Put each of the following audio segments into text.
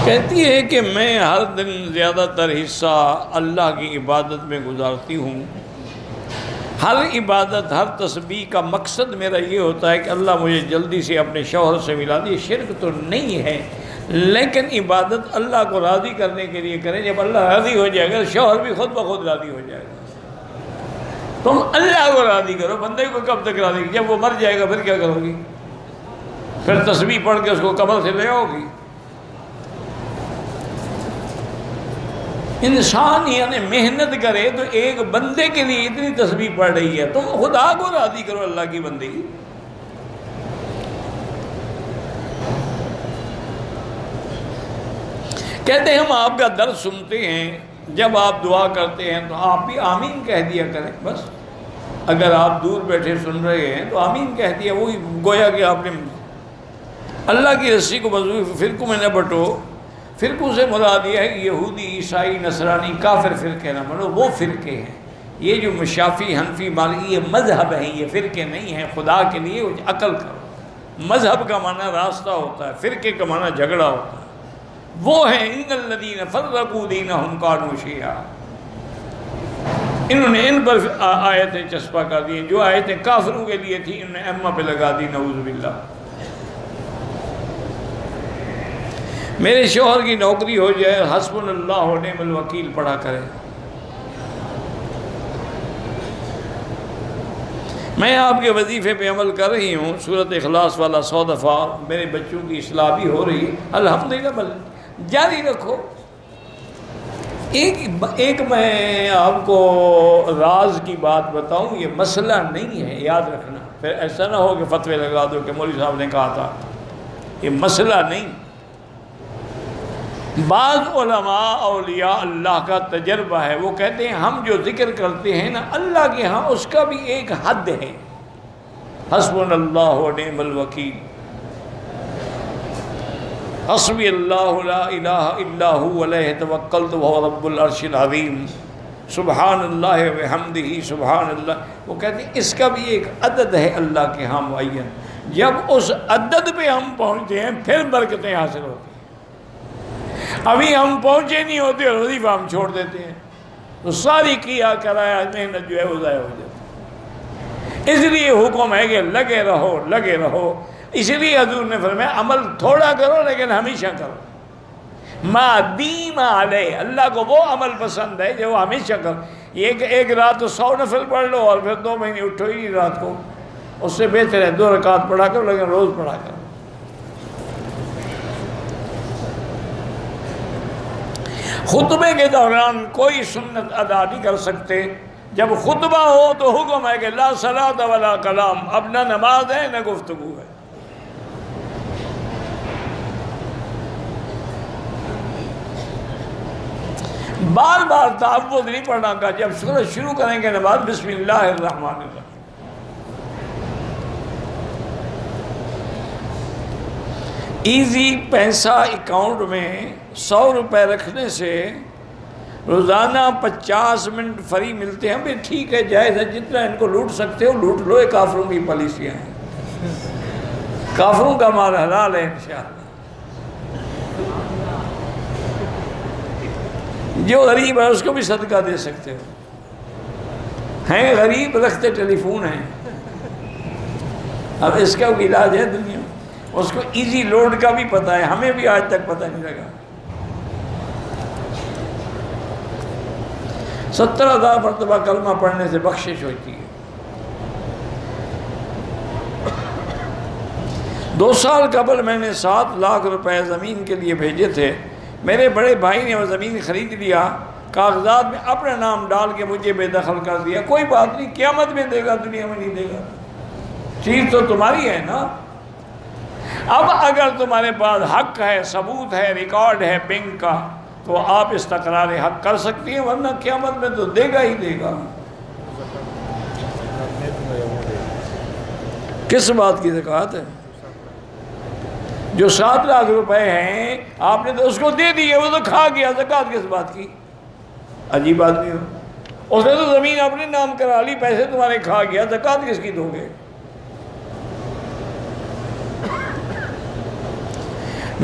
کہتی ہے کہ میں ہر دن زیادہ تر حصہ اللہ کی عبادت میں گزارتی ہوں. ہر عبادت، ہر تسبیح کا مقصد میرا یہ ہوتا ہے کہ اللہ مجھے جلدی سے اپنے شوہر سے ملا دے. شرک تو نہیں ہے، لیکن عبادت اللہ کو راضی کرنے کے لیے کریں. جب اللہ راضی ہو جائے گا شوہر بھی خود بخود راضی ہو جائے گا. تم اللہ کو راضی کرو، بندے کو کب تک راضی؟ جب وہ مر جائے گا پھر کیا کرو گی؟ پھر تسبیح پڑھ کے اس کو قبر سے لے آؤ گی. انسان یعنی محنت کرے تو ایک بندے کے لیے اتنی تسبیح پڑھ رہی ہے، تم خدا کو راضی کرو اللہ کی بندگی. کہتے ہیں ہم آپ کا درد سنتے ہیں، جب آپ دعا کرتے ہیں تو آپ بھی آمین کہہ دیا کریں. بس اگر آپ دور بیٹھے سن رہے ہیں تو آمین کہہ دیا، وہی گویا کہ آپ نے اللہ کی رسی کو مضبوط فرقوں میں نہ بٹو. فرقوں سے مراد یہ ہے کہ یہودی، عیسائی، نصرانی، کافر فرقے نہ بنو. وہ فرقے ہیں، یہ جو شافعی، حنفی، مالکی، یہ مذہب ہیں، یہ فرقے نہیں ہیں. خدا کے لیے عقل کرو. مذہب کا معنی راستہ ہوتا ہے، فرقے کا معنی جھگڑا ہوتا ہے. وہ ہیں ان الذین فرقوا دینہم کانوا شیعا. انہوں نے ان پر آیتیں چسپا کر دی جو آیتیں کافروں کے لیے تھیں، انہوں نے ائمہ پہ لگا دی. نعوذ باللہ. میرے شوہر کی نوکری ہو جائے، حسبنا اللہ و نعم الوکیل پڑھا کرے. میں آپ کے وظیفے پہ عمل کر رہی ہوں، سورۃ اخلاص والا 100 دفعہ. میرے بچوں کی اصلاح بھی ہو رہی ہے الحمدللہ. بل جاری رکھو. ایک میں آپ کو راز کی بات بتاؤں، یہ مسئلہ نہیں ہے، یاد رکھنا. پھر ایسا نہ ہو کہ فتوے لگا دو کہ مولوی صاحب نے کہا تھا. یہ مسئلہ نہیں. بعض علماء اولیاء اللہ کا تجربہ ہے، وہ کہتے ہیں ہم جو ذکر کرتے ہیں نا اللہ کے ہاں، اس کا بھی ایک حد ہے. حسبنا اللہ و نعم الوکیل، حسبی اللہ لا الہ الا هو علیہ توکلت وهو رب العرش العظیم، سبحان اللہ وبحمدہ سبحان اللہ. وہ کہتے ہیں اس کا بھی ایک عدد ہے اللہ کے ہاں معین. جب اس عدد پہ ہم پہنچتے ہیں پھر برکتیں حاصل ہوتی ہیں. ابھی ہم پہنچے نہیں ہوتے اور وظیفہ ہم چھوڑ دیتے ہیں تو ساری کیا کرایا محنت جو ہے وہ ضائع ہو جاتی. اس لیے حکم ہے کہ لگے رہو لگے رہو. اس لیے حضور نے فرمایا عمل تھوڑا کرو لیکن ہمیشہ کرو. ما دیم علیہ، اللہ کو وہ عمل پسند ہے جو ہمیشہ کرو. ایک رات تو 100 نفل پڑھ لو اور پھر 2 مہینے اٹھو ہی نہیں رات کو. اس سے بہتر ہے 2 رکعت پڑھا کرو لیکن روز پڑھا کرو. خطبے کے دوران کوئی سنت ادا نہیں کر سکتے. جب خطبہ ہو تو حکم ہے کہ لا صلاۃ ولا کلام. اب نہ نماز ہے نہ گفتگو ہے. بار بار تعوذ نہیں پڑھنا کا. جب سورج شروع کریں گے نماز بسم اللہ الرحمن الرحیم. ایزی پیسہ اکاؤنٹ میں 100 روپے رکھنے سے روزانہ 50 منٹ فری ملتے ہیں. بھی ٹھیک ہے، جائز ہے. جتنا ان کو لوٹ سکتے ہو لوٹ لو. یہ کافروں کی پالیسیاں ہیں. کافروں کا مال حلال ہے انشاءاللہ. جو غریب ہے اس کو بھی صدقہ دے سکتے ہو. ہیں غریب رکھتے ٹیلی فون ہیں. اب اس کا کوئی علاج ہے دنیا میں؟ اس کو ایزی لوڈ کا بھی پتہ ہے، ہمیں بھی آج تک پتہ نہیں لگا. 70,000 مرتبہ کلمہ پڑھنے سے بخشش ہوتی ہے. 2 سال قبل میں نے 7 لاکھ روپے زمین کے لیے بھیجے تھے. میرے بڑے بھائی نے وہ زمین خرید لیا، کاغذات میں اپنا نام ڈال کے مجھے بے دخل کر دیا. کوئی بات نہیں، قیامت میں دے گا، دنیا میں نہیں دے گا. چیز تو تمہاری ہے نا. اب اگر تمہارے پاس حق ہے، ثبوت ہے، ریکارڈ ہے بینک کا، تو آپ استقرار حق کر سکتی ہیں، ورنہ قیامت میں تو دے گا ہی دے گا. کس بات کی زکوٰۃ ہے؟ جو 7 لاکھ روپے ہیں آپ نے تو اس کو دے دیے، وہ تو کھا گیا. زکوٰۃ کس بات کی؟ عجیب آدمی ہو. اس نے تو زمین اپنے نام کرا لی، پیسے تمہارے کھا گیا. زکوٰۃ کس کی دو گے؟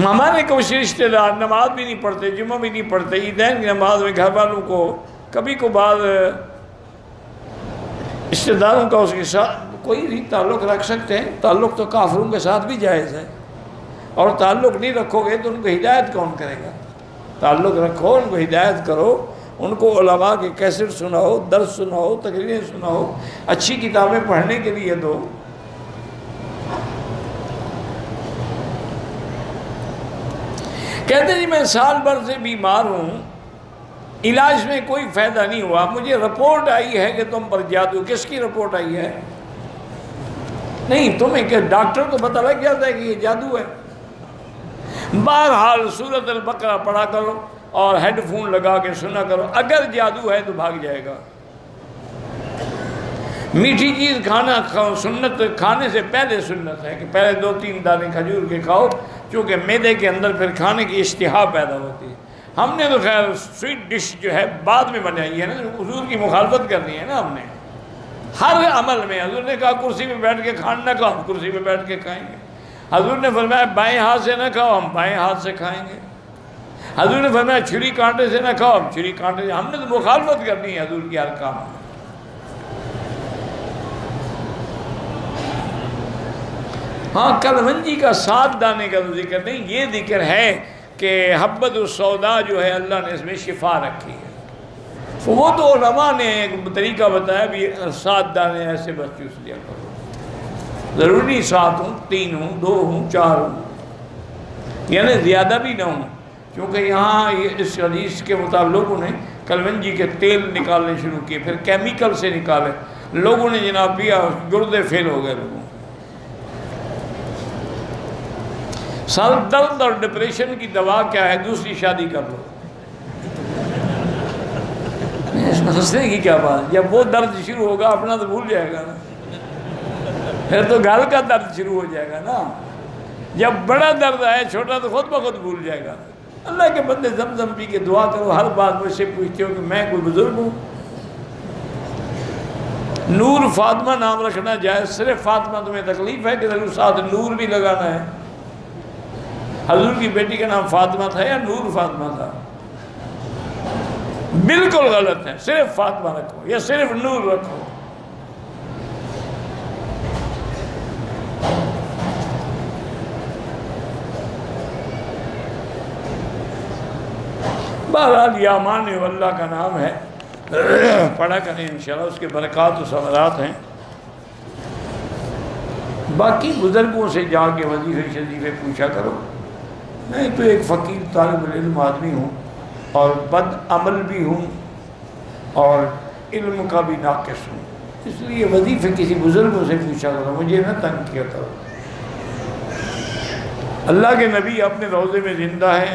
ہمارے کچھ رشتے دار نماز بھی نہیں پڑھتے، جمعہ بھی نہیں پڑھتے، عیدین کی نماز میں گھر والوں کو کبھی کبھار رشتے داروں کا اس کے ساتھ کوئی بھی تعلق رکھ سکتے ہیں۔ تعلق تو کافروں کے ساتھ بھی جائز ہے، اور تعلق نہیں رکھو گے تو ان کو ہدایت کون کرے گا؟ تعلق رکھو، ان کو ہدایت کرو، ان کو علماء کے کیسٹ سناؤ، درس سناؤ، تقریریں سناؤ، اچھی کتابیں پڑھنے کے لیے دو۔ کہتے جی میں سال بھر سے بیمار ہوں، علاج میں کوئی فائدہ نہیں ہوا، مجھے رپورٹ آئی ہے کہ تم پر جادو۔ کس کی رپورٹ آئی ہے؟ نہیں، تمہیں کہ ڈاکٹر کو پتہ لگ جاتا ہے کہ یہ جادو ہے۔ بہرحال سورۃ البقرہ پڑھا کرو اور ہیڈ فون لگا کے سنا کرو، اگر جادو ہے تو بھاگ جائے گا۔ میٹھی چیز کھانا سنت، کھانے سے پہلے سنت ہے کہ پہلے 2-3 دانے کھجور کے کھاؤ، چونکہ معدے کے اندر پھر کھانے کی اشتہا پیدا ہوتی ہے۔ ہم نے تو خیر سویٹ ڈش جو ہے بعد میں بنائی ہے نا، حضور کی مخالفت کرنی ہے نا ہم نے ہر عمل میں۔ حضور نے کہا کرسی پہ بیٹھ کے کھانا نہ کھاؤ، ہم کرسی پہ بیٹھ کے کھائیں گے۔ حضور نے فرمایا بائیں ہاتھ سے نہ کھاؤ، ہم بائیں ہاتھ سے کھائیں گے۔ حضور نے فرمایا چھری کانٹے سے نہ کھاؤ، ہم چھری کانٹے سے۔ ہم نے تو مخالفت کرنی ہے حضور کی ہر کام میں۔ ہاں، کلونجی کا 7 دانے کا تو ذکر نہیں، یہ ذکر ہے کہ حبۃ السودا جو ہے اللہ نے اس میں شفا رکھی ہے۔ وہ تو علماء نے ایک طریقہ بتایا بھی 7 دانے ایسے بس چوس لیا کرو، ضروری 7 ہوں، 3 ہوں، 2 ہوں، 4 ہوں، یعنی زیادہ بھی نہ ہوں، کیونکہ یہاں اس حدیث کے مطابق لوگوں نے کلونجی کے تیل نکالنے شروع کیے، پھر کیمیکل سے نکالے، لوگوں نے جناب پیا، گردے فیل ہو گئے لوگوں۔ سر درد اور ڈپریشن کی دوا کیا ہے؟ دوسری شادی کر لو۔ ہنسنے کی کیا بات؟ جب وہ درد شروع ہوگا اپنا تو بھول جائے گا نا، پھر تو گھر کا درد شروع ہو جائے گا نا۔ جب بڑا درد آئے چھوٹا تو خود بخود بھول جائے گا۔ اللہ کے بندے زمزم پی کے دعا کرو، ہر بات مجھ سے پوچھتے ہو کہ میں کوئی بزرگ ہوں۔ نور فاطمہ نام رکھنا جائز، صرف فاطمہ تمہیں تکلیف ہے کہ ساتھ نور بھی لگانا ہے؟ حضور کی بیٹی کا نام فاطمہ تھا یا نور فاطمہ تھا؟ بالکل غلط ہے، صرف فاطمہ رکھو یا صرف نور رکھو۔ بہرحال یامان اللہ کا نام ہے، پڑھا کریں انشاءاللہ، اس کے برکات و ثمرات ہیں۔ باقی بزرگوں سے جا کے وظیفے شریفے پوچھا کرو۔ میں تو ایک فقیر طالب العلم آدمی ہوں، اور بد عمل بھی ہوں، اور علم کا بھی ناقص ہوں، اس لیے وظیفے کسی بزرگوں سے پوچھا کرو، مجھے نہ تنگ کیا کرو۔ اللہ کے نبی اپنے روضے میں زندہ ہیں،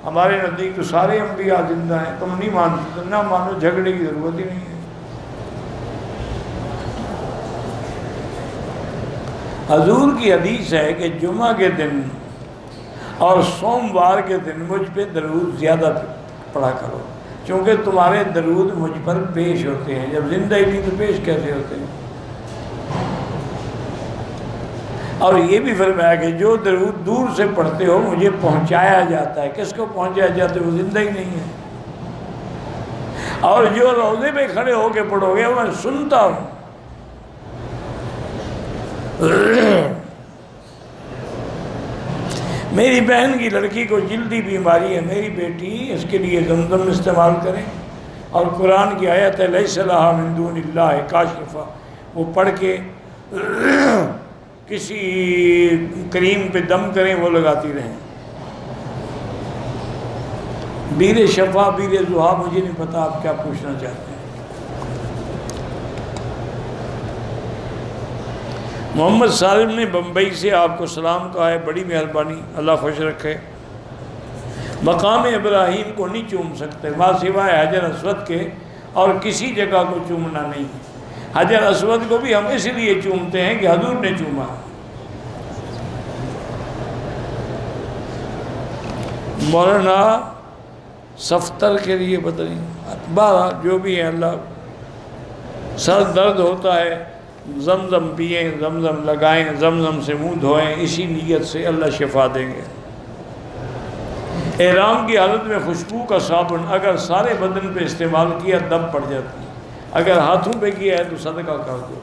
ہمارے نزدیک تو سارے انبیاء زندہ ہیں، تم نہیں مانتے تو نہ مانو، جھگڑے کی ضرورت ہی نہیں ہے۔ حضور کی حدیث ہے کہ جمعہ کے دن اور سوموار کے دن مجھ پہ درود زیادہ پڑھا کرو، چونکہ تمہارے درود مجھ پر پیش ہوتے ہیں، جب زندہ ہی نہیں تو پیش کیسے ہوتے ہیں؟ اور یہ بھی فرمایا کہ جو درود دور سے پڑھتے ہو مجھے پہنچایا جاتا ہے۔ کس کو پہنچایا جاتا ہے؟ وہ زندہ ہی نہیں ہے۔ اور جو روضے پہ کھڑے ہو کے پڑھو گے وہ میں سنتا ہوں۔ میری بہن کی لڑکی کو جلدی بیماری ہے، میری بیٹی اس کے لیے زمزم استعمال کریں، اور قرآن کی آیت ہے لیس لہا من دون اللہ کاشفہ، وہ پڑھ کے کسی کریم پہ دم کریں، وہ لگاتی رہیں۔ بیر شفا، بیر زحا، مجھے نہیں پتا آپ کیا پوچھنا چاہتے ہیں۔ محمد سالم نے بمبئی سے آپ کو سلام کہا ہے، بڑی مہربانی، اللہ خوش رکھے۔ مقام ابراہیم کو نہیں چوم سکتے، وہاں سوائے حجر اسود کے اور کسی جگہ کو چومنا نہیں ہے۔ حجر اسود کو بھی ہم اس لیے چومتے ہیں کہ حضور نے چوما۔ مولانا صفتر کے لیے بدلی بارہ جو بھی ہے، اللہ سر درد ہوتا ہے، زمزم پئیں، زمزم لگائیں، زمزم سے منہ دھوئیں، اسی نیت سے اللہ شفا دیں گے۔ احرام کی حالت میں خوشبو کا صابن اگر سارے بدن پہ استعمال کیا دم پڑ جاتی ہے، اگر ہاتھوں پہ کیا ہے تو صدقہ کر دو۔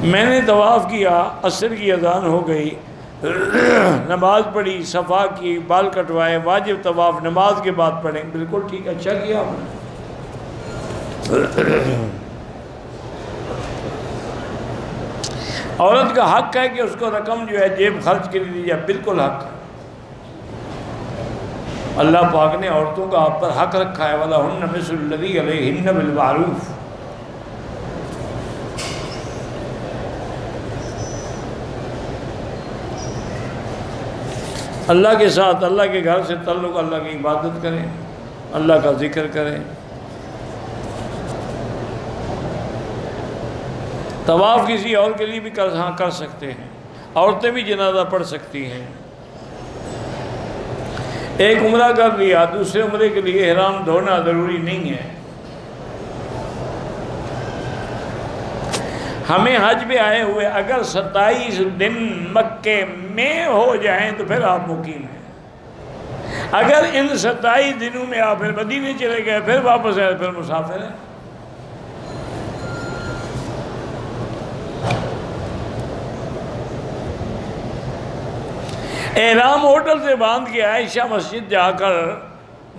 میں نے طواف کیا، عصر کی اذان ہو گئی، نماز پڑھی، صفا کی، بال کٹوائے، واجب طواف نماز کے بعد پڑھیں۔ بالکل ٹھیک، اچھا کیا آپ نے۔ عورت کا حق ہے کہ اس کو رقم جو ہے جیب خرچ کے لیے دی جائے، بالکل حق ہے۔ اللہ پاک نے عورتوں کا آپ پر حق رکھا ہے، وَلَهُنَّ مِثْلُ الَّذِي عَلَيْهِنَّ بِالْمَعْرُوفِ۔ اللہ کے ساتھ، اللہ کے گھر سے تعلق، اللہ کی عبادت کریں، اللہ کا ذکر کریں۔ طواف کسی اور کے لیے بھی کر سکتے ہیں، عورتیں بھی جنازہ پڑھ سکتی ہیں۔ ایک عمرہ کر لیا، دوسرے عمرے کے لیے احرام دھونا ضروری نہیں ہے۔ ہمیں حج پہ آئے ہوئے اگر 27 دن مکے میں ہو جائیں تو پھر آپ مقیم ہیں۔ اگر ان 27 دنوں میں آپ پھر مدینے چلے گئے، پھر واپس آئے، پھر مسافر ہیں۔ احرام ہوٹل سے باندھ کے عائشہ مسجد جا کر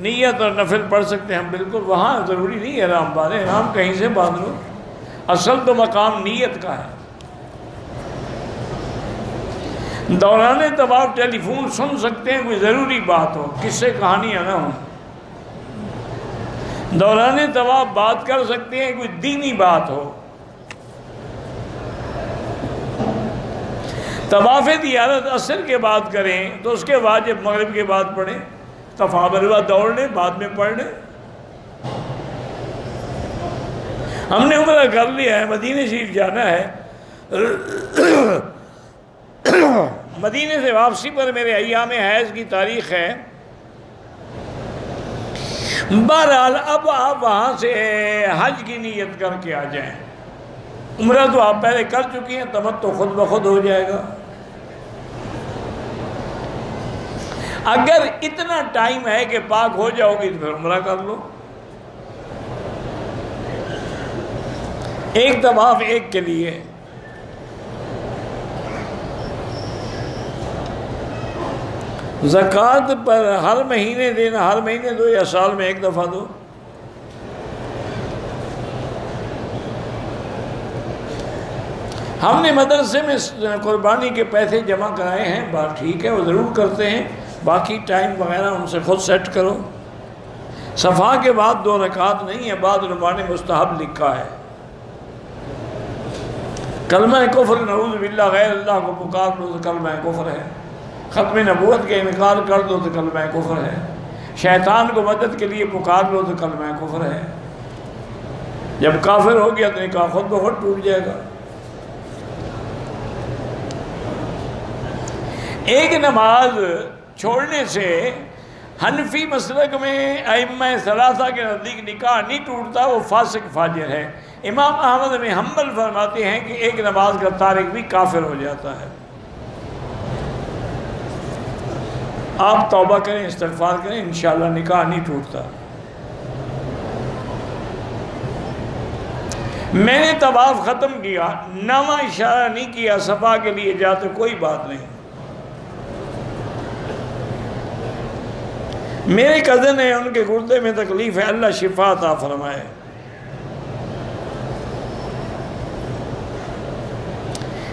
نیت اور نفل پڑھ سکتے ہیں، بالکل وہاں ضروری نہیں احرام باندھیں، احرام کہیں سے باندھ لو، اصل تو مقام نیت کا ہے۔ دوران طواف ٹیلی فون سن سکتے ہیں، کوئی ضروری بات ہو، قصے کہانیاں نہ ہوں۔ دوران طواف بات کر سکتے ہیں، کوئی دینی بات ہو۔ طواف زیارت عصر کے بعد کریں تو اس کے واجب مغرب کے بعد پڑھیں، طواف مروا دوڑ لیں، بعد میں پڑھ لیں۔ ہم نے عمرہ کر لیا ہے، مدینہ شریف جانا ہے، مدینہ سے واپسی پر میرے ایام حیض کی تاریخ ہے۔ بہرحال اب آپ وہاں سے حج کی نیت کر کے آ جائیں۔ عمرہ تو آپ پہلے کر چکی ہیں، تمتع خود بخود ہو جائے گا۔ اگر اتنا ٹائم ہے کہ پاک ہو جاؤ گی تو پھر عمرہ کر لو۔ ایک طواف ایک کے لیے۔ زکوٰۃ پر ہر مہینے دینا، ہر مہینے دو یا سال میں ایک دفعہ دو۔ ہم نے مدرسے میں قربانی کے پیسے جمع کرائے ہیں، بات ٹھیک ہے، وہ ضرور کرتے ہیں، باقی ٹائم وغیرہ ان سے خود سیٹ کرو۔ صفا کے بعد 2 رکعت نہیں ہے، بعض علماء نے مستحب لکھا ہے۔ کلمہ کفر نعوذ باللہ غیر اللہ کو پکار لو تو کلمہ کفر ہے، ختم نبوت کے انکار کر دو تو کلمہ کفر ہے، شیطان کو مدد کے لیے پکار لو تو کلمہ کفر ہے۔ جب کافر ہو گیا تو نکاح خود بخود ٹوٹ جائے گا۔ ایک نماز چھوڑنے سے حنفی مسلک میں ائمہ ثلاثہ کے نزدیک نکاح نہیں ٹوٹتا، وہ فاسق فاجر ہے۔ امام احمد بن حنبل فرماتے ہیں کہ ایک نماز کا تارک بھی کافر ہو جاتا ہے۔ آپ توبہ کریں، استغفار کریں، انشاءاللہ نکاح نہیں ٹوٹتا۔ میں نے طواف ختم کیا، نواں اشارہ نہیں کیا صفا کے لیے جاتے، کوئی بات نہیں۔ میرے کزن ہیں، ان کے گردے میں تکلیف ہے، اللہ شفا عطا فرمائے۔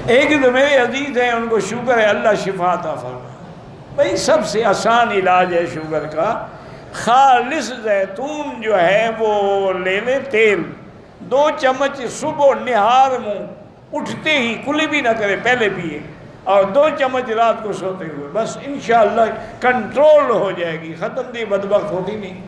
ایک تو میرے عزیز ہیں، ان کو شوگر ہے، اللہ شفا عطا فرمائے۔ بھئی سب سے آسان علاج ہے شوگر کا، خالص زیتون جو ہے وہ لے لیں، تیل 2 چمچ صبح نہار منہ اٹھتے ہی، کلی بھی نہ کرے پہلے پیے، اور 2 چمچ رات کو سوتے ہوئے، بس انشاءاللہ کنٹرول ہو جائے گی، ختم دی بدبخت ہوتی نہیں۔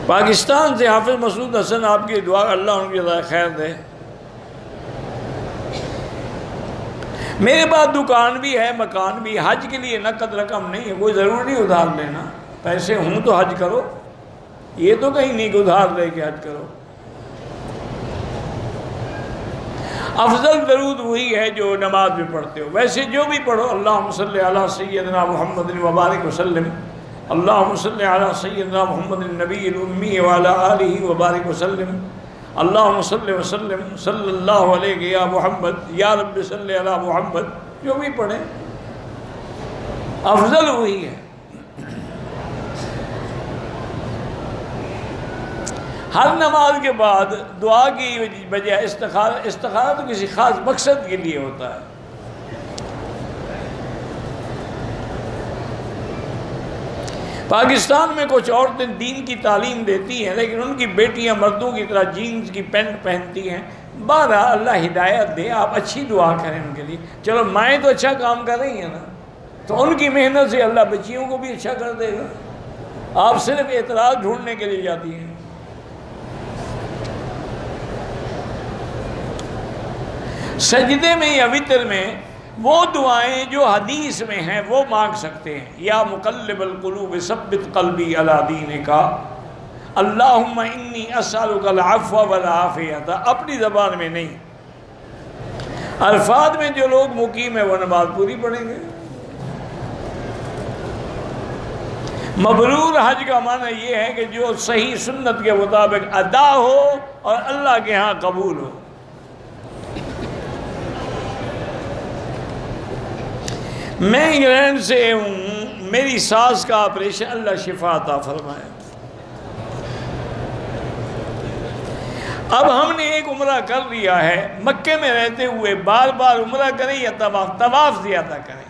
پاکستان سے حافظ مسعود حسن، آپ کی دعا، اللہ ان کی جزائے خیر دے۔ میرے پاس دکان بھی ہے، مکان بھی، حج کے لیے نقد رقم نہیں ہے، کوئی ضروری نہیں ادھار لینا، پیسے ہوں تو حج کرو، یہ تو کہیں نہیں کہ ادھار لے کے حج کرو۔ افضل درود وہی ہے جو نماز میں پڑھتے ہو، ویسے جو بھی پڑھو، اللہم صلی علی سیدنا محمد وبارک وسلم، اللہم صلی علی سیدنا محمد النبی الامی وعلی آلہ وبارک وسلم، اللہم صلی وسلم صلی اللہ علیہ یا محمد، یا رب صلی علی محمد، جو بھی پڑھیں افضل وہی ہے۔ ہر نماز کے بعد دعا کی بجائے استخارہ تو کسی خاص مقصد کے لیے ہوتا ہے۔ پاکستان میں کچھ عورتیں دین کی تعلیم دیتی ہیں لیکن ان کی بیٹیاں مردوں کی طرح جینز کی پینٹ پہنتی ہیں۔ بہرحال اللہ ہدایت دے، آپ اچھی دعا کریں ان کے لیے۔ چلو مائیں تو اچھا کام کر رہی ہیں نا، تو ان کی محنت سے اللہ بچیوں کو بھی اچھا کر دے گا۔ آپ صرف اعتراض ڈھونڈنے کے لیے جاتی ہیں۔ سجدے میں یا وتر میں وہ دعائیں جو حدیث میں ہیں وہ مانگ سکتے ہیں۔ یا مقلب القلوب ثبت قلبی علی دینک، اللہم انی اسألک العفو والعافیۃ، اپنی زبان میں نہیں، الفاظ میں جو لوگ مقیم ہیں وہ نماز پوری پڑھیں گے۔ مبرور حج کا معنی یہ ہے کہ جو صحیح سنت کے مطابق ادا ہو اور اللہ کے ہاں قبول ہو۔ میں انگلینڈ سے ہوں، میری ساس کا آپریشن، اللہ شفا عطا فرمائے۔ اب ہم نے ایک عمرہ کر لیا ہے، مکے میں رہتے ہوئے بار بار عمرہ کریں یا طواف زیادہ کریں۔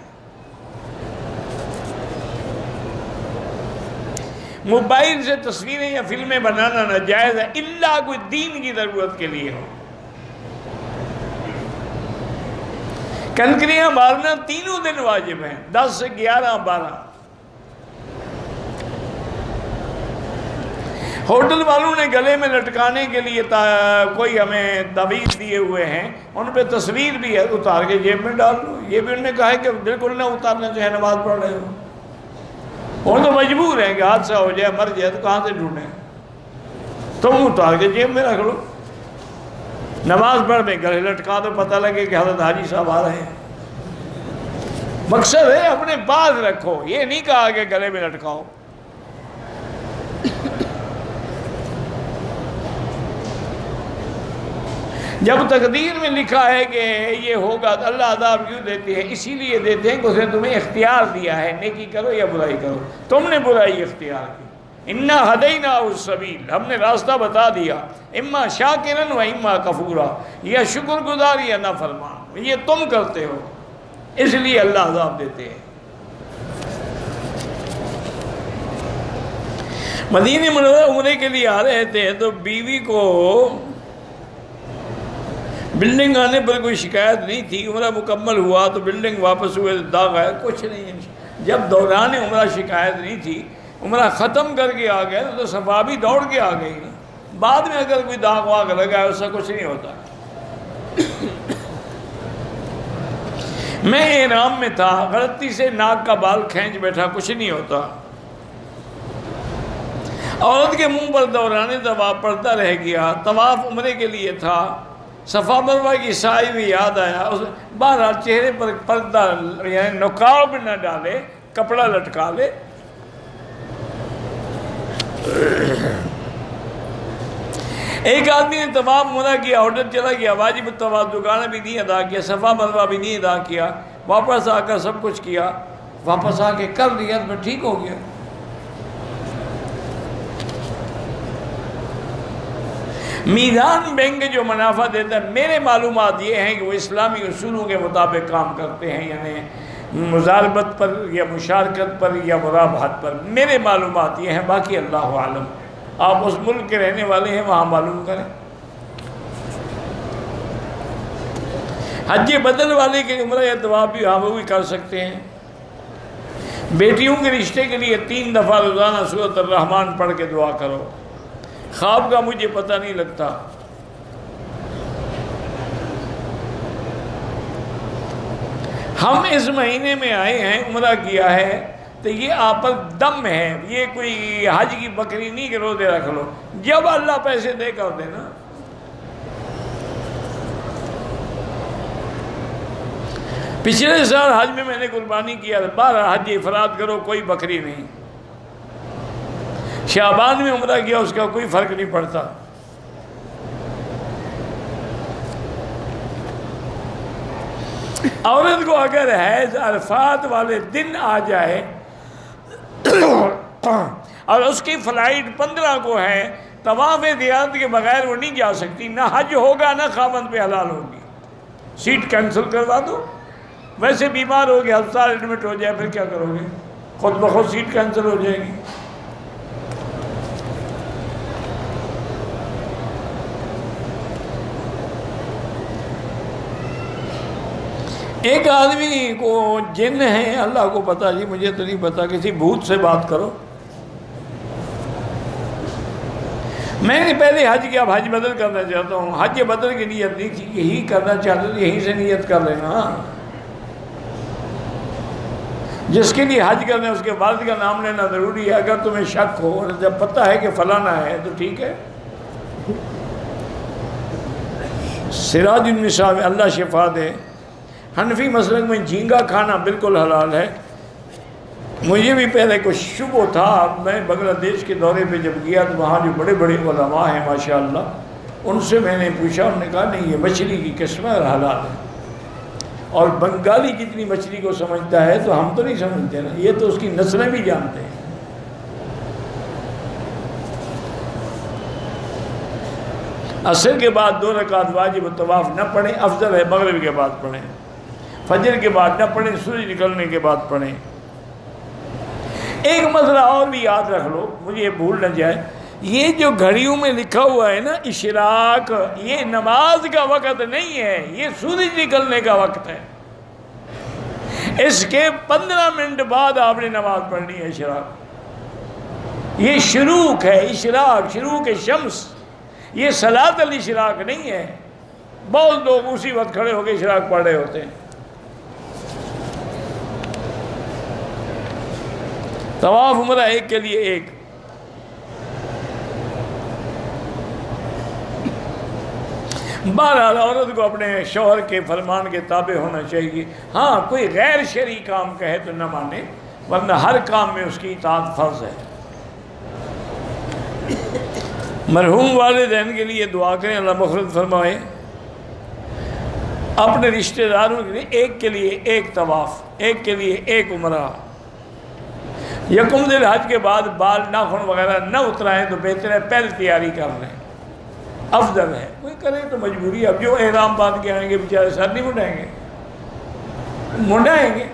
موبائل سے تصویریں یا فلمیں بنانا ناجائز ہے، الا کوئی دین کی ضرورت کے لیے ہو۔ کنکریاں مارنا تینوں دن واجب ہیں، 10 سے 11 12۔ ہوٹل والوں نے گلے میں لٹکانے کے لیے کوئی ہمیں تعویذ دیے ہوئے ہیں، ان پہ تصویر بھی ہے، اتار کے جیب میں ڈال دو۔ یہ بھی انہوں نے کہا ہے کہ بالکل نہ اتارنا چاہے، نماز پڑھ رہے ہو۔ وہ تو مجبور ہیں کہ حادثہ ہو جائے، مر جائے تو کہاں سے ڈھونڈیں، تم اتار کے جیب میں رکھ لو۔ نماز پڑھ میں گلے لٹکا تو پتہ لگے کہ حضرت حاجی صاحب آ رہے ہیں۔ مقصد ہے اپنے پاس رکھو، یہ نہیں کہا کہ گلے میں لٹکاؤ۔ جب تقدیر میں لکھا ہے کہ یہ ہوگا تو اللہ عذاب کیوں دیتے ہیں؟ اسی لیے دیتے ہیں کہ اس نے تمہیں اختیار دیا ہے، نیکی کرو یا برائی کرو۔ تم نے برائی اختیار کی۔ انا ہدیناہ السبیل، ہم نے راستہ بتا دیا، اما شاکرا و اما کفورا، یا شکر گزار یا نافرمان، یہ تم کرتے ہو، اس لیے اللہ عذاب دیتے ہیں۔ مدینہ منورہ عمرے کے لیے آ رہے تھے تو بیوی کو بلڈنگ آنے پر کوئی شکایت نہیں تھی، عمرہ مکمل ہوا تو بلڈنگ واپس ہوئے داغ آیا، کچھ نہیں۔ جب دوران عمرہ شکایت نہیں تھی، عمرہ ختم کر کے آ گئے تو صفا بھی دوڑ کے آ گئی نا۔ بعد میں اگر کوئی داغ واغ لگا ہے اس سے کچھ نہیں ہوتا۔ میں احرام میں تھا، غلطی سے ناک کا بال کھینچ بیٹھا، کچھ نہیں ہوتا۔ عورت کے منہ پر دوران طواف پڑتا رہ گیا، طواف عمرے کے لیے تھا، صفا مروہ کی سائی بھی یاد آیا، بہرحال چہرے پر پردہ یعنی نقاب نہ ڈالے، کپڑا لٹکا لے۔ ایک آدمی نے طواف عمرہ کیا، آرڈر چلا گیا، واجب الطواف دکانہ بھی نہیں ادا کیا، صفا مروہ بھی نہیں ادا کیا، واپس آ کر سب کچھ کیا، واپس آ کے کر لیا تو ٹھیک ہو گیا۔ میزان بینک جو منافع دیتا ہے، میرے معلومات یہ ہیں کہ وہ اسلامی اصولوں کے مطابق کام کرتے ہیں، یعنی مزاربت پر یا مشارکت پر یا مرابحت پر، میرے معلومات یہ ہیں، باقی اللہ عالم۔ آپ اس ملک کے رہنے والے ہیں، وہاں معلوم کریں۔ حج بدل والے کے عمرہ یا طواف بھی ہاں وہ بھی کر سکتے ہیں۔ بیٹیوں کے رشتے کے لیے 3 دفعہ روزانہ سورۃ الرحمن پڑھ کے دعا کرو۔ خواب کا مجھے پتہ نہیں لگتا۔ ہم اس مہینے میں آئے ہیں، عمرہ کیا ہے، تو یہ آپ پر دم ہے، یہ کوئی حج کی بکری نہیں کہ روزے رکھ لو، جب اللہ پیسے دے کر دینا۔ پچھلے سال حج میں نے قربانی کیا، 12 حج افراد کرو کوئی بکری نہیں، شعبان میں عمرہ کیا اس کا کوئی فرق نہیں پڑتا۔ عورت کو اگر حیض عرفات والے دن آ جائے اور اس کی فلائٹ 15 کو ہے، طواف زیارت کے بغیر وہ نہیں جا سکتی، نہ حج ہوگا نہ خاوند پہ حلال ہوگی۔ سیٹ کینسل کروا دو، ویسے بیمار ہو گیا ہسپتال ایڈمٹ ہو جائے پھر کیا کرو گے؟ خود بخود سیٹ کینسل ہو جائے گی۔ ایک آدمی کو جن ہے، اللہ کو پتا، جی مجھے تو نہیں پتا، کسی بھوت سے بات کرو۔ میں نے پہلے حج کیا، اب حج بدل کرنا چاہتا ہوں۔ حج بدل کی نیت نہیں تھی، یہی کرنا چاہتا ہوں، یہیں سے نیت کر لینا۔ جس کے لیے حج کرنا ہے اس کے والد کا نام لینا ضروری ہے، اگر تمہیں شک ہو اور جب پتہ ہے کہ فلانا ہے تو ٹھیک ہے۔ سراج النساء میں اللہ شفا دے، حنفی مسلک میں جھینگا کھانا بالکل حلال ہے۔ مجھے بھی پہلے کچھ شبہ تھا، میں بنگلہ دیش کے دورے پہ جب گیا تو وہاں جو بڑے بڑے علماء ہیں ماشاءاللہ، ان سے میں نے پوچھا، انہوں نے کہا نہیں یہ مچھلی کی قسم ہے اور حلال ہے۔ اور بنگالی جتنی مچھلی کو سمجھتا ہے تو ہم تو نہیں سمجھتے نا، یہ تو اس کی نسلیں بھی جانتے ہیں۔ عصر کے بعد 2 رکعت واجب طواف نہ پڑھیں، افضل ہے مغرب کے بعد پڑھیں۔ فجر کے بعد نہ پڑھیں، سورج نکلنے کے بعد پڑھیں۔ ایک مسئلہ اور بھی یاد رکھ لو، مجھے یہ بھول نہ جائے، یہ جو گھڑیوں میں لکھا ہوا ہے نا اشراق، یہ نماز کا وقت نہیں ہے، یہ سورج نکلنے کا وقت ہے۔ اس کے 15 منٹ بعد آپ نے نماز پڑھنی ہے اشراق۔ یہ شروق ہے، اشراق، شروق شمس، یہ صلاۃ الاشراق نہیں ہے۔ بہت لوگ اسی وقت کھڑے ہو کے اشراق پڑھ رہے ہوتے ہیں۔ طواف عمرہ ایک کے لیے ایک۔ بہرحال عورت کو اپنے شوہر کے فرمان کے تابع ہونا چاہیے۔ ہاں کوئی غیر شرعی کام کہے تو نہ مانے، ورنہ ہر کام میں اس کی اطاعت فرض ہے۔ مرحوم والدین کے لیے دعا کریں، اللہ مغفرت فرمائے۔ اپنے رشتہ داروں کے لیے ایک کے لیے ایک طواف، ایک کے لیے ایک عمرہ۔ یکم ذی الحج کے بعد بال ناخن وغیرہ نہ اترائیں تو بہتر ہے، پہلے تیاری کر لیں، افضل ہے۔ کوئی کرے تو مجبوری، اب جو احرام باندھ کے آئیں گے بیچارے سر نہیں منڈائیں گے، منڈائیں گے۔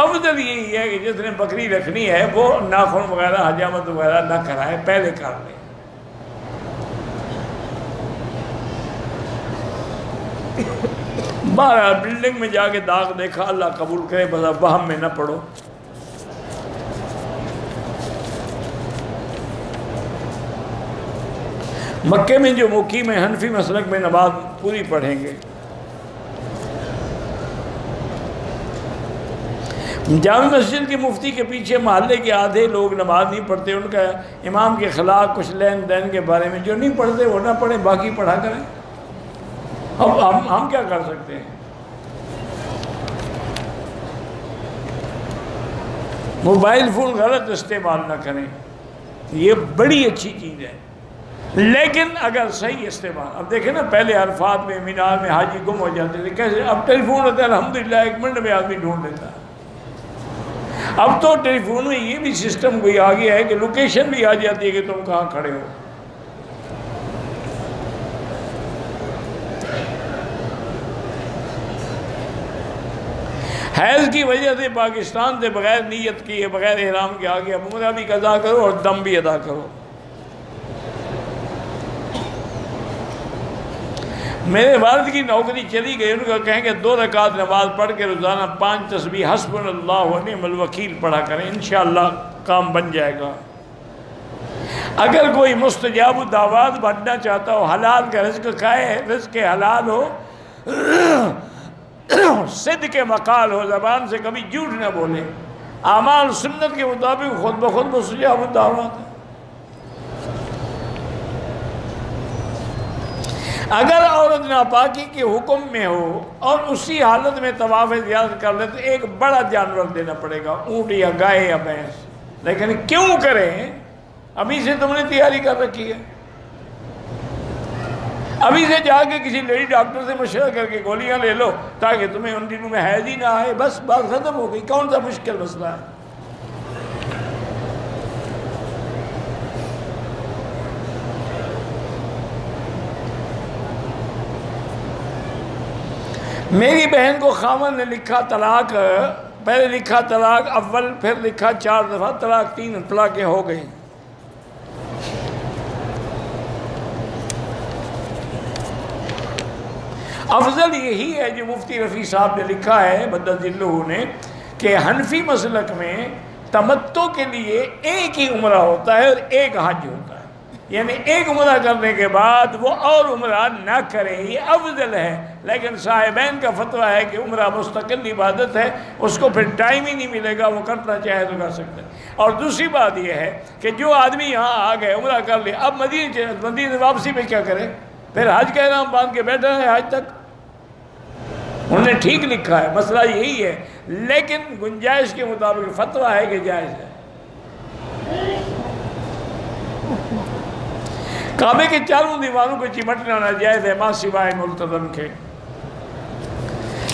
افضل یہی ہے کہ جس نے بکری رکھنی ہے وہ ناخن وغیرہ حجامت وغیرہ نہ کرائے، پہلے کر لیں۔ بہرحال بلڈنگ میں جا کے داغ دیکھا، اللہ قبول کرے، بس اب وہم میں نہ پڑو۔ مکے میں جو مقیم ہے حنفی مسلک میں نماز پوری پڑھیں گے۔ جامع مسجد کے مفتی کے پیچھے محلے کے آدھے لوگ نماز نہیں پڑھتے، ان کا امام کے خلاف کچھ لین دین کے بارے میں، جو نہیں پڑھتے وہ نہ پڑھیں، باقی پڑھا کریں۔ اب ہم کیا کر سکتے ہیں؟ موبائل فون غلط استعمال نہ کریں، یہ بڑی اچھی چیز ہے، لیکن اگر صحیح استعمال۔ اب دیکھیں نا، پہلے عرفات میں مینار میں حاجی گم ہو جاتے تھے، کیسے؟ اب ٹیلی فون ہوتا ہے، الحمدللہ 1 منٹ میں آدمی ڈھونڈ لیتا ہے۔ اب تو ٹیلی فون میں یہ بھی سسٹم کوئی آ گیا ہے کہ لوکیشن بھی آ جاتی ہے کہ تم کہاں کھڑے ہو۔ حیض کی وجہ سے پاکستان سے بغیر نیت کیے، بغیر احرام کے آگے، اب عمرہ بھی قضا کرو اور دم بھی ادا کرو۔ میرے والد کی نوکری چلی گئی، ان کو کہیں کہ 2 رکعت نماز پڑھ کے روزانہ 5 تسبیح حسبنا اللہ و نعم الوکیل پڑھا کریں، انشاءاللہ کام بن جائے گا۔ اگر کوئی مستجاب الدعوات بننا چاہتا ہو، حلال کا رزق کھائے، رزق حلال ہو، صدق مقال ہو، زبان سے کبھی جھوٹ نہ بولے، اعمال سنت کے مطابق خود بخود مستجاب الدعوات ہے۔ اگر عورت ناپاکی کے حکم میں ہو اور اسی حالت میں طواف زیارت کر لے تو ایک بڑا جانور دینا پڑے گا، اونٹ یا گائے یا بھینس۔ لیکن کیوں کریں؟ ابھی سے تم نے تیاری کر رکھی ہے، ابھی سے جا کے کسی لیڈی ڈاکٹر سے مشورہ کر کے گولیاں لے لو تاکہ تمہیں ان دنوں میں حیض ہی نہ آئے، بس بات ختم ہو گئی۔ کون سا مشکل مسئلہ ہے؟ میری بہن کو خاوند نے لکھا طلاق، پہلے لکھا طلاق اول، پھر لکھا 4 دفعہ طلاق، 3 طلاقیں ہو گئیں۔ افضل یہی ہے جو مفتی رفیع صاحب نے لکھا ہے مدد ذلہ نے، کہ حنفی مسلک میں تمتع کے لیے ایک ہی عمرہ ہوتا ہے اور ایک حج ہوتا ہے، یعنی ایک عمرہ کرنے کے بعد وہ اور عمرہ نہ کرے، یہ افضل ہے۔ لیکن صاحبین کا فتویٰ ہے کہ عمرہ مستقل عبادت ہے، اس کو پھر ٹائم ہی نہیں ملے گا، وہ کرنا چاہے تو کر سکتا ہے۔ اور دوسری بات یہ ہے کہ جو آدمی یہاں آ گئے عمرہ کر لیا، اب مدینے واپسی میں کیا کرے؟ پھر حج کا احرام باندھ کے بیٹھا ہے حج تک۔ انہوں نے ٹھیک لکھا ہے، مسئلہ یہی ہے، لیکن گنجائش کے مطابق فتویٰ ہے کہ جائز ہے۔ کعبے کے چاروں دیواروں کو چمٹنا ناجائز ہے، ماں سوائے ملتزم کے۔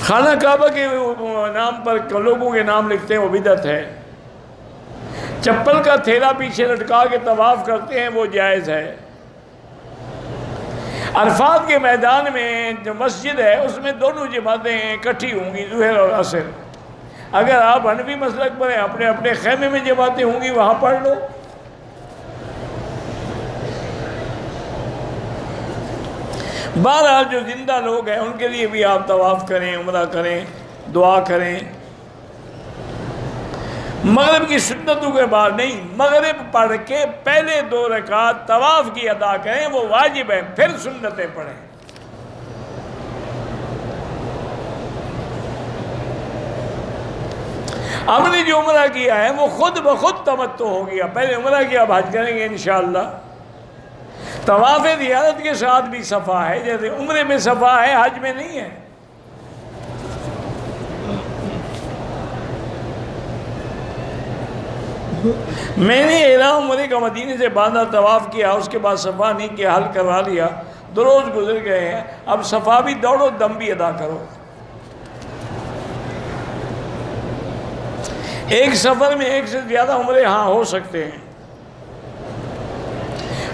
خانہ کعبہ کے نام پر لوگوں کے نام لکھتے ہیں، وہ بدعت ہے۔ چپل کا تھیلا پیچھے لٹکا کے طواف کرتے ہیں، وہ جائز ہے۔ عرفات کے میدان میں جو مسجد ہے اس میں دونوں جماعتیں اکٹھی ہوں گی، ظہر اور عصر۔ اگر آپ حنفی مسلک پر ہیں، اپنے اپنے خیمے میں جماعتیں ہوں گی، وہاں پڑھ لو۔ بہرحال جو زندہ لوگ ہیں ان کے لیے بھی آپ طواف کریں، عمرہ کریں، دعا کریں۔ مغرب کی سنتوں کے بعد نہیں، مغرب پڑھ کے پہلے 2 رکعت طواف کی ادا کریں، وہ واجب ہے، پھر سنتیں پڑھیں۔ ہم نے جو عمرہ کیا ہے وہ خود بخود تمتع ہو گیا، پہلے عمرہ کیا، اب حج کریں گے انشاءاللہ۔ طواف زیارت کے ساتھ بھی صفا ہے، جیسے عمرے میں صفا ہے، حج میں نہیں ہے۔ میں نے احرام عمرے کا مدینے سے باندھا، طواف کیا، اس کے بعد صفا نہیں کیا، حل کروا لیا، 2 روز گزر گئے ہیں، اب صفا بھی دوڑو، دم بھی ادا کرو۔ ایک سفر میں 1 سے زیادہ عمرے ہاں ہو سکتے ہیں۔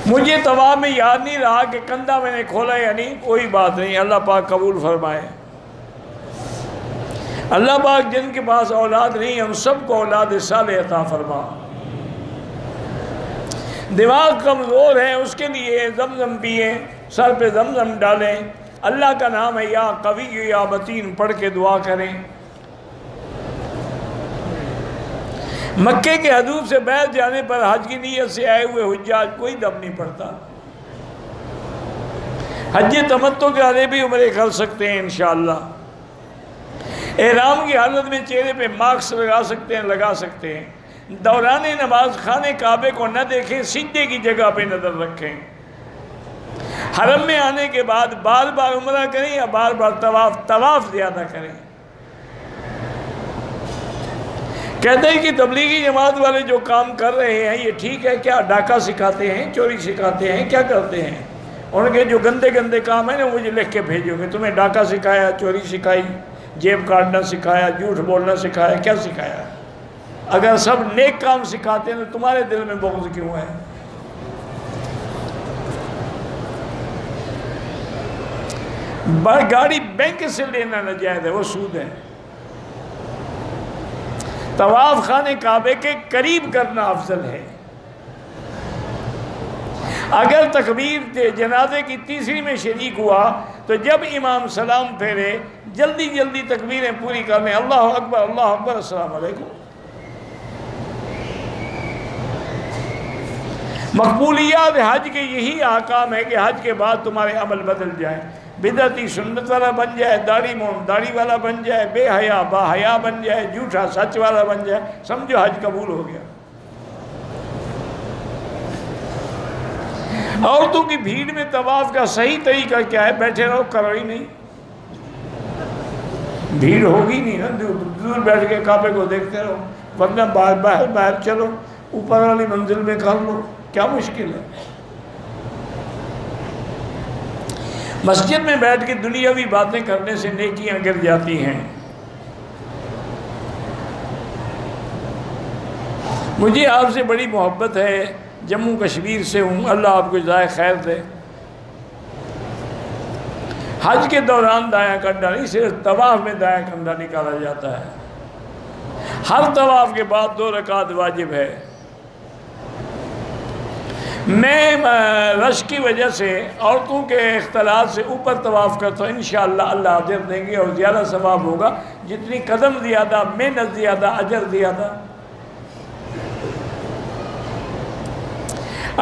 مجھے طواف میں یاد نہیں رہا کہ کندھا میں نے کھولا یا نہیں، کوئی بات نہیں، اللہ پاک قبول فرمائے۔ اللہ پاک جن کے پاس اولاد نہیں، ہم سب کو اولاد صالح عطا فرما۔ دماغ کمزور ہے، اس کے لیے زمزم پئیں، سر پہ زمزم ڈالیں، اللہ کا نام ہے یا قوی یا متین پڑھ کے دعا کریں۔ مکے کے حدود سے باہر جانے پر حج کی نیت سے آئے ہوئے حجاج کوئی دم نہیں پڑتا۔ حج تمتع کے والے بھی عمرے کر سکتے ہیں انشاءاللہ۔ احرام کی حالت میں چہرے پہ ماسک لگا سکتے ہیں۔ دوران نماز خانے کعبے کو نہ دیکھیں، سجدے کی جگہ پہ نظر رکھیں۔ حرم میں آنے کے بعد بار بار عمرہ کریں یا بار بار طواف زیادہ کریں۔ کہتے ہیں کہ تبلیغی جماعت والے جو کام کر رہے ہیں یہ ٹھیک ہے کیا؟ ڈاکہ سکھاتے ہیں، چوری سکھاتے ہیں، کیا کرتے ہیں؟ ان کے جو گندے گندے کام ہیں نا مجھے لکھ کے بھیجو کہ تمہیں ڈاکہ سکھایا، چوری سکھائی، جیب کاٹنا سکھایا، جھوٹ بولنا سکھایا، کیا سکھایا؟ اگر سب نیک کام سکھاتے ہیں تو تمہارے دل میں بغض کیوں ہے؟ گاڑی بینک سے لینا ناجائز ہے، وہ سود ہے۔ طواف خانے کعبے کے قریب کرنا افضل ہے۔ اگر تکبیر جنازے کی تیسری میں شریک ہوا تو جب امام سلام پھیرے جلدی جلدی تکبیریں پوری کرنے، اللہ اکبر اللہ اکبر السلام علیکم۔ مقبولیات حج کے یہی احکام ہے کہ حج کے بعد تمہارے عمل بدل جائیں۔ بدعتی سنت والا بن جائے، داڑھی مون داڑھی والا بن جائے، بے حیا با حیا بن جائے، جھوٹا سچ والا بن جائے، سمجھو حج قبول ہو گیا۔ عورتوں کی بھیڑ میں طواف کا صحیح طریقہ کیا ہے؟ بیٹھے رہو، کرو ہی نہیں، بھیڑ ہوگی نہیں نا، دور بیٹھ کے کعبے کو دیکھتے رہو، ورنہ باہر چلو، اوپر والی منزل میں کر لو، کیا مشکل ہے؟ مسجد میں بیٹھ کے دنیاوی باتیں کرنے سے نیکیاں گر جاتی ہیں۔ مجھے آپ سے بڑی محبت ہے، جموں کشمیر سے ہوں، اللہ آپ کو جزائے خیر دے۔ حج کے دوران دایاں کنڈا نہیں، صرف طواف میں دایاں کنڈا نکالا جاتا ہے۔ ہر طواف کے بعد 2 رکعت واجب ہے۔ میں رش کی وجہ سے، عورتوں کے اختلاط سے اوپر طواف کرتا ہوں، انشاءاللہ اللہ اجر دیں گے اور زیادہ ثواب ہوگا، جتنی قدم زیادہ، محنت زیادہ، اجر زیادہ۔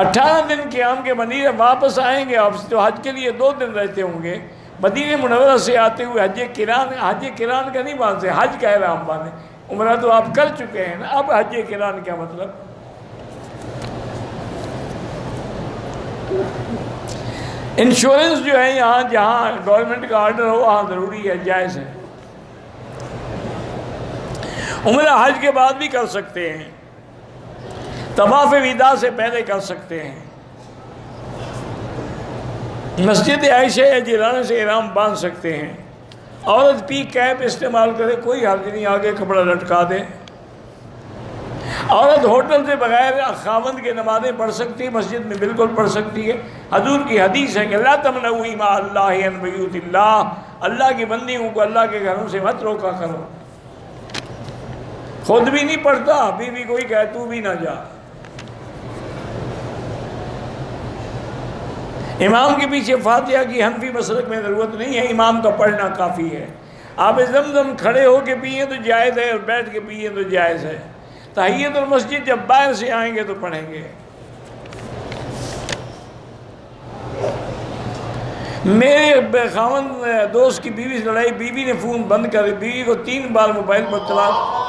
18 دن قیام کے مدینے واپس آئیں گے، آپ تو حج کے لیے 2 دن رہتے ہوں گے، مدینہ منورہ سے آتے ہوئے حج کران کا نہیں باندھتے، حج کا احرام باندھیں۔ عمرہ تو آپ کر چکے ہیں نا، اب حج کران کیا مطلب؟ انشورنس جو ہے یہاں جہاں گورنمنٹ کا آرڈر ہو وہاں ضروری ہے، جائز ہے۔ عمرہ حج کے بعد بھی کر سکتے ہیں، طواف وداع سے پہلے کر سکتے ہیں، مسجد عائشہ جیلانی سے احرام باندھ سکتے ہیں، عورت پی کیپ استعمال کرے، کوئی حرج نہیں، آگے کپڑا لٹکا دے، عورت ہوٹل سے بغیر خاوند کے نمازیں پڑھ سکتی ہے، مسجد میں بالکل پڑھ سکتی ہے۔ حضور کی حدیث ہے کہ لا تمنعوا اماء اللہ عن بیوت اللہ، اللہ کی بندیوں کو اللہ کے گھروں سے مت روکا کرو۔ خود بھی نہیں پڑھتا، بیوی کوئی کہے تو بھی نہ جا، امام کے پیچھے فاتحہ کی حنفی مسلک میں ضرورت نہیں ہے، امام کا پڑھنا کافی ہے۔ آپ زمزم کھڑے ہو کے پیئیں تو جائز ہے، اور بیٹھ کے پیئیں تو جائز ہے۔ تحیت المسجد جب باہر سے آئیں گے تو پڑھیں گے۔ میرے خاوند دوست کی بیوی سے لڑائی، بیوی نے فون بند کر، بیوی کو 3 بار موبائل پر طلاق